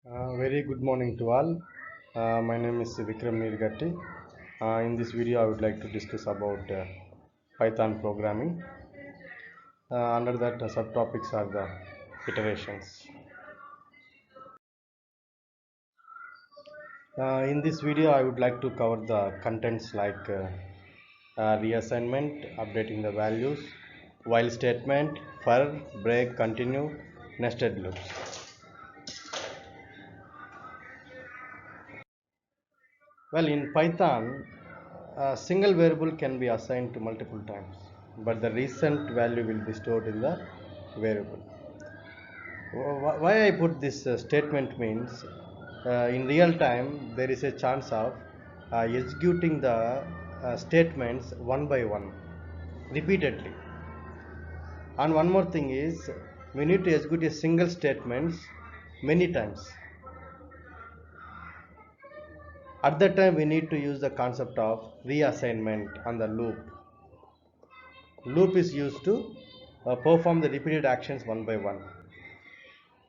Very good morning to all. My name is Vikram Nirgatti. In this video, I would like to discuss about Python programming. Under that, subtopics are the iterations. In this video, I would like to cover the contents like reassignment, updating the values, while statement, for, break, continue, nested loops. Well, in Python, a single variable can be assigned to multiple times, but the recent value will be stored in the variable. Why I put this statement means in real time there is a chance of executing the statements one by one repeatedly. And one more thing is we need to execute a single statements many times. At that time we need to use the concept of reassignment on the loop. Loop is used to perform the repeated actions one by one.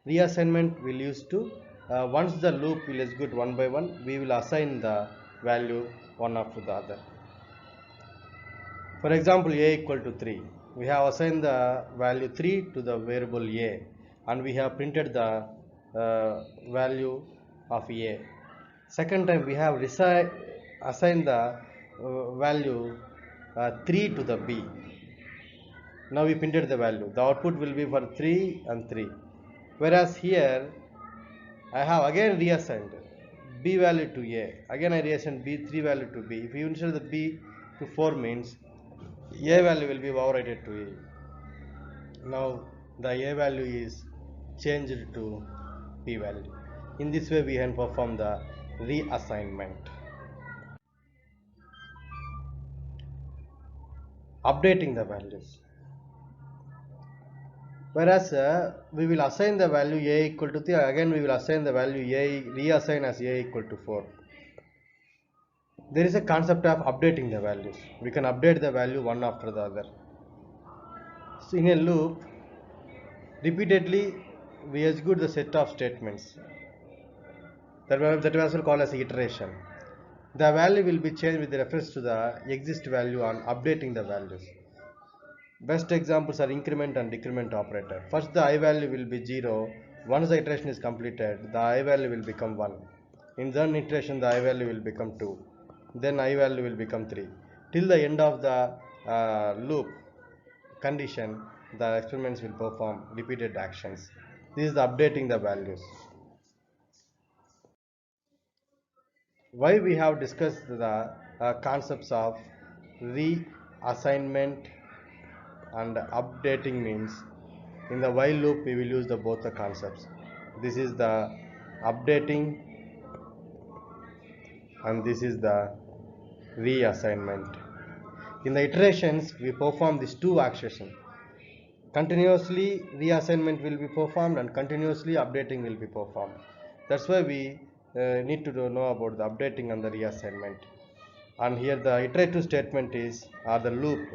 Reassignment will use to once the loop will execute one by one, we will assign the value one after the other. For example, a equal to 3. We have assigned the value 3 to the variable a, and we have printed the value of a. Second time we have assigned the value 3 to the b. Now we printed the value. The output will be for 3 and 3. Whereas here I have again reassigned b value to a. Again I reassigned b3 value to b. If you insert the b to 4 means a value will be overwritten to a. Now the a value is changed to b value. In this way we can perform the reassignment. Updating the values. Whereas we will assign the value a equal to 3, again we will assign the value a, reassign as a equal to 4. There is a concept of updating the values. We can update the value one after the other. So in a loop, repeatedly we execute the set of statements. That was also called as iteration. The value will be changed with reference to the exist value on updating the values. Best examples are increment and decrement operator. First the I value will be 0. Once the iteration is completed, the I value will become 1. In the iteration the I value will become 2. Then I value will become 3. Till the end of the loop condition, the experiments will perform repeated actions. This is the updating the values. Why we have discussed the concepts of reassignment and updating means in the while loop we will use the both the concepts. This is the updating and this is the reassignment. In the iterations we perform these two actions. Continuously reassignment will be performed and continuously updating will be performed. That's why we need to know about the updating and the reassignment. And here the iterative statement is, or the loop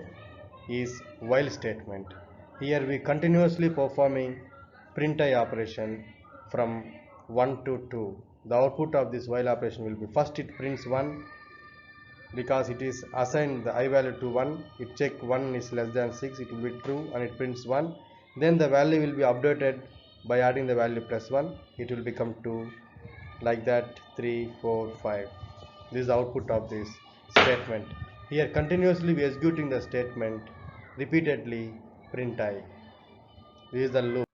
is while statement. Here we continuously performing print I operation from 1 to 2. The output of this while operation will be, first it prints 1 because it is assigned the I value to 1. It check 1 is less than 6, it will be true and it prints 1. Then the value will be updated by adding the value plus 1. It will become 2, like that 3, 4, 5. This is the output of this statement. Here continuously we executing the statement, repeatedly print I. This is the loop.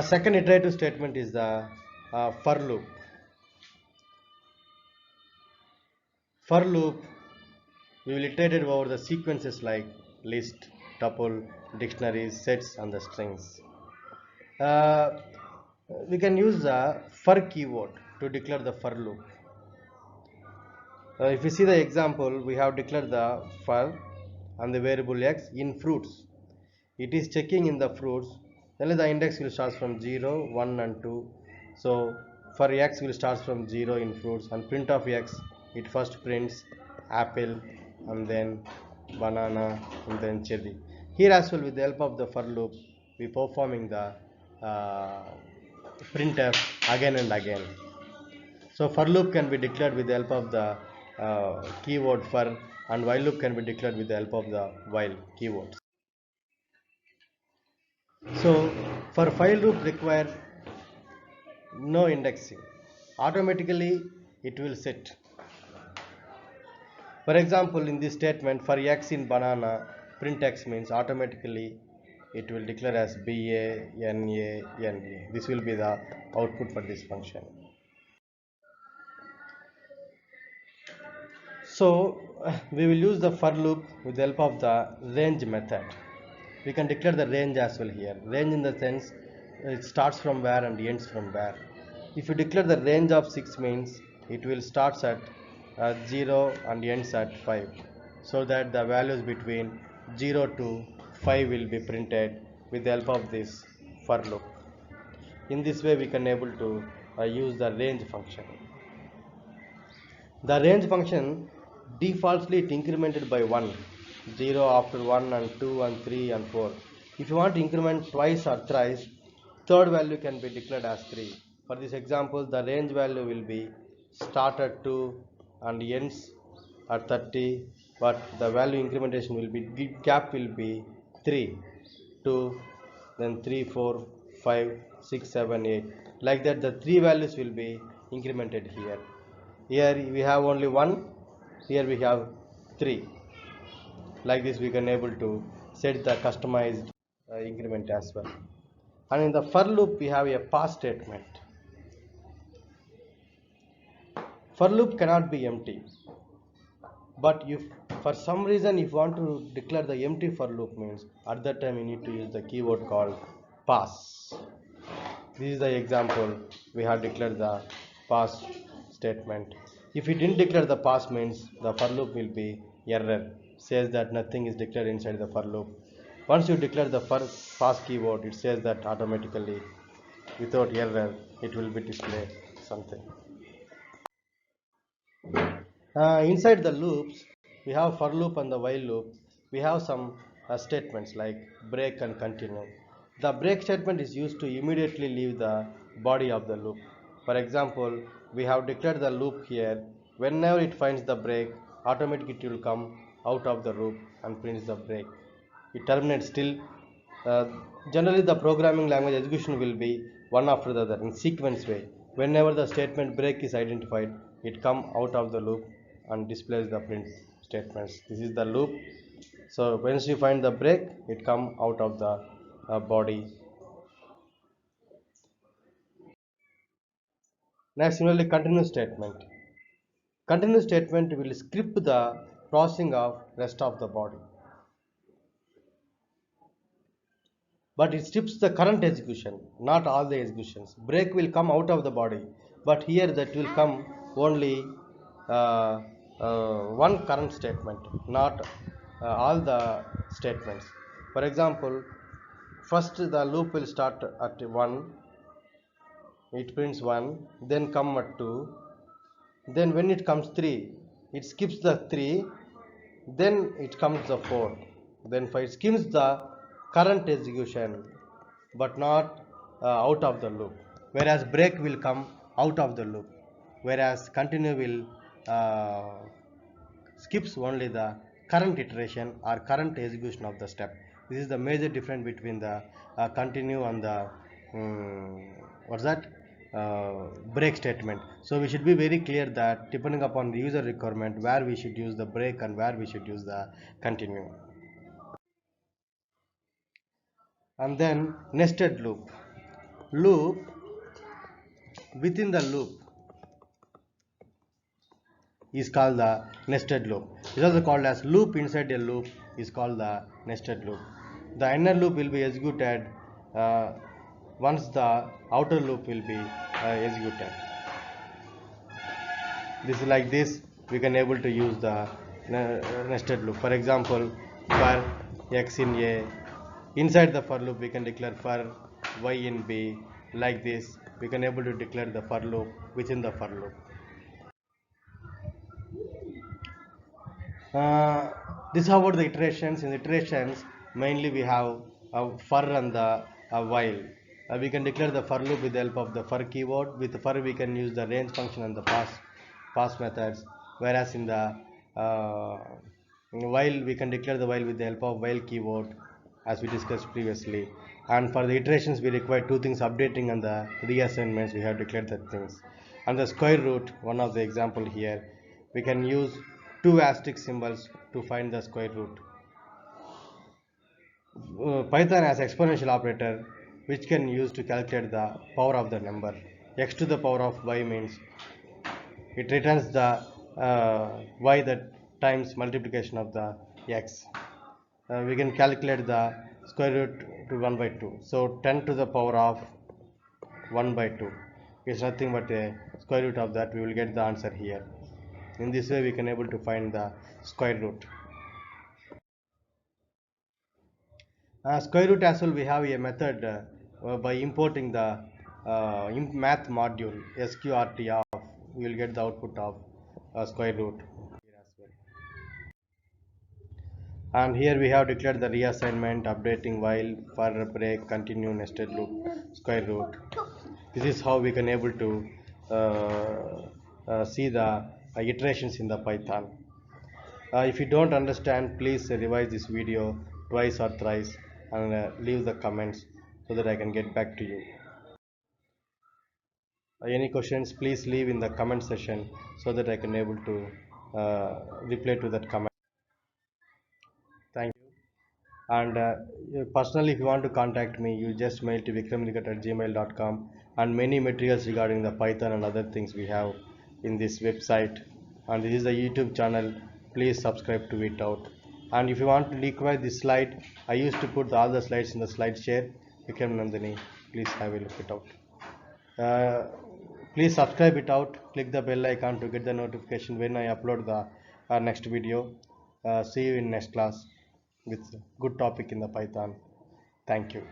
Second iterative statement is the for loop. For loop we will iterate over the sequences like list, tuple, dictionaries, sets and the strings. We can use the for keyword to declare the for loop. If you see the example, we have declared the for and the variable x in fruits. It is checking in the fruits, then the index will start from 0, 1 and 2. So for x will start from 0 in fruits, and print of x, it first prints apple and then banana and then cherry. Here as well with the help of the for loop we performing the printf again and again. So for loop can be declared with the help of the keyword for, and while loop can be declared with the help of the while keywords. So for while loop require no indexing, automatically it will set. For example, in this statement, for x in banana, print x means automatically it will declare as BANA. This will be the output for this function. So we will use the for loop with the help of the range method. We can declare the range as well here. Range in the sense it starts from where and ends from where. If you declare the range of 6 means it will starts at 0 and ends at 5, so that the values between 0 to 5 will be printed with the help of this for loop. In this way we can able to use the range function. The range function defaultly it incremented by 1, 0 after 1 and 2 and 3 and 4. If you want to increment twice or thrice, third value can be declared as 3. For this example, the range value will be start at 2 and ends at 30, but the value incrementation will be, gap will be 3, 2, then 3, 4, 5, 6, 7, 8. Like that the 3 values will be incremented here. Here we have only 1, here we have 3. Like this we can able to set the customized increment as well. And in the for loop we have a pass statement. For loop cannot be empty, but if for some reason if you want to declare the empty for loop means at that time you need to use the keyword called pass. This is the example we have declared the pass statement. If we didn't declare the pass means the for loop will be error, says that nothing is declared inside the for loop. Once you declare the for pass keyword, it says that automatically without error it will be display something. Inside the loops we have for loop and the while loop. We have some statements like break and continue. The break statement is used to immediately leave the body of the loop. For example, we have declared the loop here. Whenever it finds the break, automatically it will come out of the loop and prints the break. It terminates still. uh, Generally the programming language execution will be one after the other in sequence way. Whenever the statement break is identified, it come out of the loop and displays the print statements. This is the loop. So once you find the break, it come out of the body. Now similarly continuous statement. Continuous statement will skip the processing of rest of the body, but it skips the current execution, not all the executions. Break will come out of the body, but here that will come only uh, one current statement, not all the statements. For example, first the loop will start at 1, it prints 1, then come at 2, then when it comes 3, it skips the 3, then it comes the 4, then 5. It skips the current execution but not out of the loop, whereas break will come out of the loop, whereas continue will skips only the current iteration or current execution of the step. This is the major difference between the continue and the what's that break statement. So we should be very clear that depending upon the user requirement where we should use the break and where we should use the continue. And then nested loop. Loop within the loop is called the nested loop. It is also called as loop inside a loop is called the nested loop. The inner loop will be executed once the outer loop will be executed. This is like this we can able to use the nested loop. For example, for x in a, inside the for loop we can declare for y in b. Like this we can able to declare the for loop within the for loop. This is about the iterations. In iterations, mainly we have a for and the while. We can declare the for loop with the help of the for keyword. With for we can use the range function and the pass methods, whereas in the while we can declare the while with the help of while keyword, as we discussed previously. And for the iterations we require two things: updating and the reassignments. We have declared that things. And the square root, one of the example here, we can use two asterisk symbols to find the square root. Python has exponential operator which can use to calculate the power of the number. X to the power of y means it returns the y that times multiplication of the x. We can calculate the square root to 1 by 2. So 10 to the power of 1 by 2 is nothing but a square root of that. We will get the answer here. In this way we can able to find the square root. Square root as well, we have a method by importing the math module sqrt of, we will get the output of square root here as well. And here we have declared the reassignment, updating, while, for, break, continue, nested loop, square root. This is how we can able to see the iterations in the Python. If you don't understand, please revise this video twice or thrice and leave the comments so that I can get back to you. Any questions, please leave in the comment section so that I can able to reply to that comment. Thank you. And personally, if you want to contact me, you just mail to vikramligat@gmail.com, and many materials regarding the Python and other things we have in this website. And this is a YouTube channel. Please subscribe to it out. And if you want to require this slide, I used to put all the slides in the slide share. Vikram Nandini, please have a look it out. Please subscribe it out. Click the bell icon to get the notification when I upload the next video. See you in next class with good topic in the Python. Thank you.